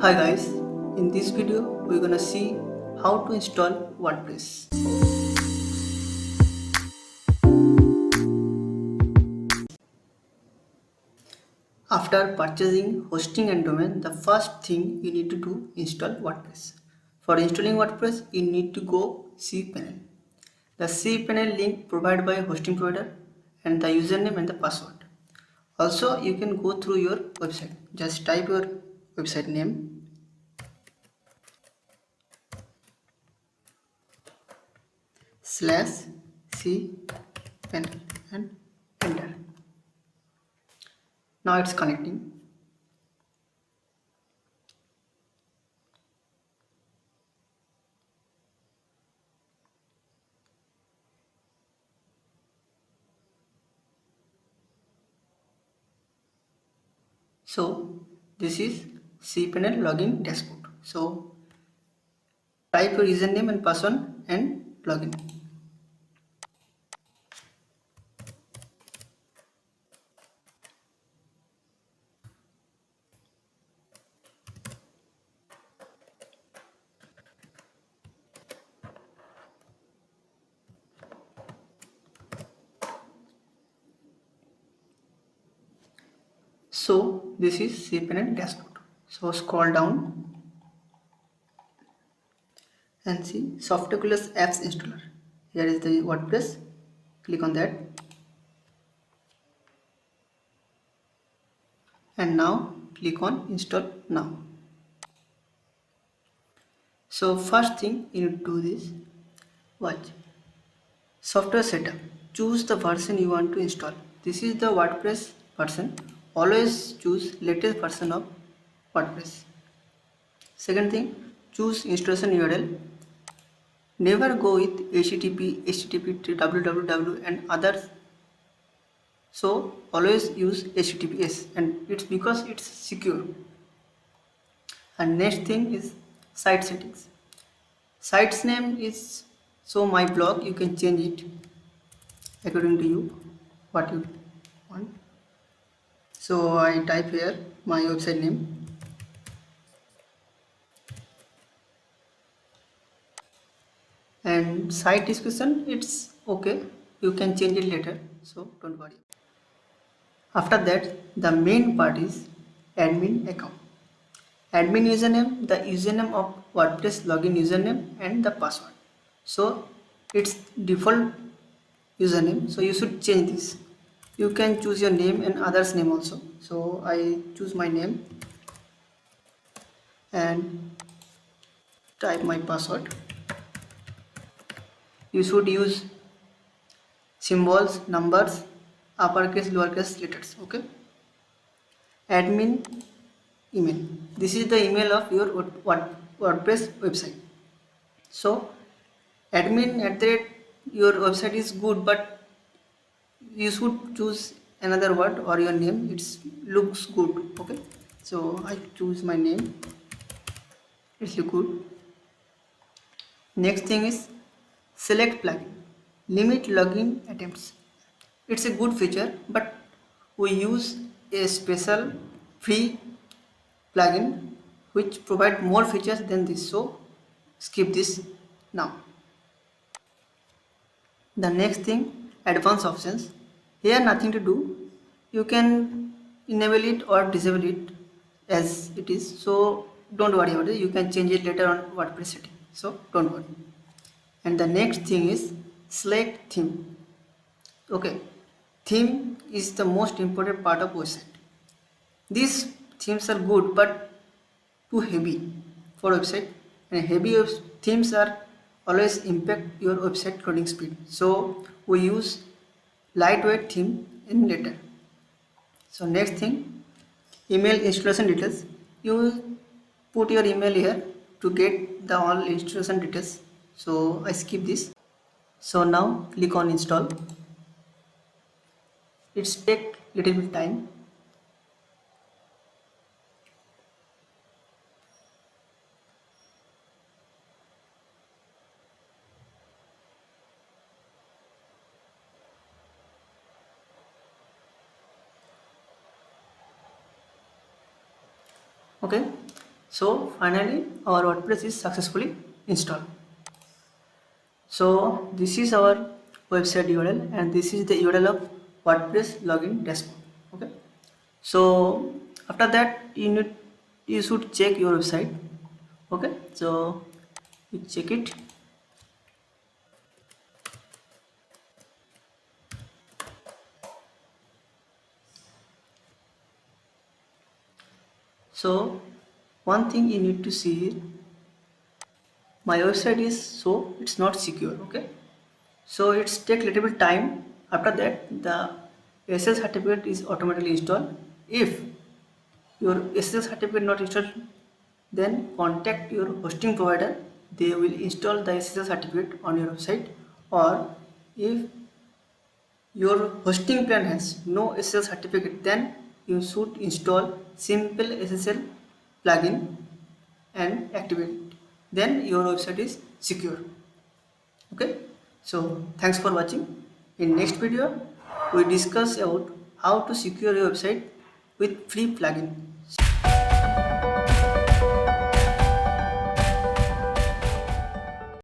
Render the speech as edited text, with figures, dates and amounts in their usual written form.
Hi guys, in this video we're gonna see how to install WordPress. After purchasing hosting and domain, the first thing you need to do install WordPress. For installing WordPress, you need to go cPanel. The cPanel link provided by hosting provider and the username and the password. Also, you can go through your website. Just type your website name slash cPanel and enter. Now it's connecting. So this is cPanel login dashboard. So type your username and password and login. So this is cPanel dashboard. So scroll down and see Softaculous apps installer. Here is the WordPress. Click on that and now click on install now. So first thing you need to do this. Watch. Software setup. Choose the version you want to install. This is the WordPress version. Always choose latest version of WordPress. Second thing, choose installation URL. Never go with HTTP, www and others. So always use HTTPS and it's because it's secure. And next thing is site settings. Site's name is so my blog. You can change it according to you what you want. So I type here my website name and site description. It's okay. You can change it later. So don't worry. After that, the main part is admin account. Admin username, the username of WordPress login username and the password. So it's default username. So you should change this. You can choose your name and others name also. So I choose my name and type my password. You should use symbols, numbers, uppercase, lowercase letters. Okay. Admin email. This is the email of your WordPress website. So admin at the rate your website is good, but you should choose another word or your name. It looks good. Okay. So I choose my name. It's look good. Next thing is select plugin. Limit login attempts. It's a good feature, but we use a special free plugin which provide more features than this. So skip this now. The next thing, advanced options. Here nothing to do. You can enable it or disable it as it is. So don't worry about it. You can change it later on WordPress setting. So don't worry. And the next thing is select theme. Okay, theme is the most important part of website. These themes are good but too heavy for website, and heavy themes are always impact your website loading speed. So we use lightweight theme in later. So next thing, email installation details. You put your email here to get the all installation details. So I skip this. So now click on install. It's take little bit time. Okay, So finally our WordPress is successfully installed. So this is our website URL and this is the URL of WordPress login dashboard. Okay, so after that you should check your website. Okay, so you check it. So one thing you need to see here, my website is so it's not secure. Okay, so it's take little bit time. After that the SSL certificate is automatically installed. If your SSL certificate not installed, then contact your hosting provider. They will install the SSL certificate on your website. Or if your hosting plan has no SSL certificate, then you should install simple SSL plugin and activate it. Then your website is secure. Okay, so thanks for watching. In next video we discuss about how to secure your website with free plugin.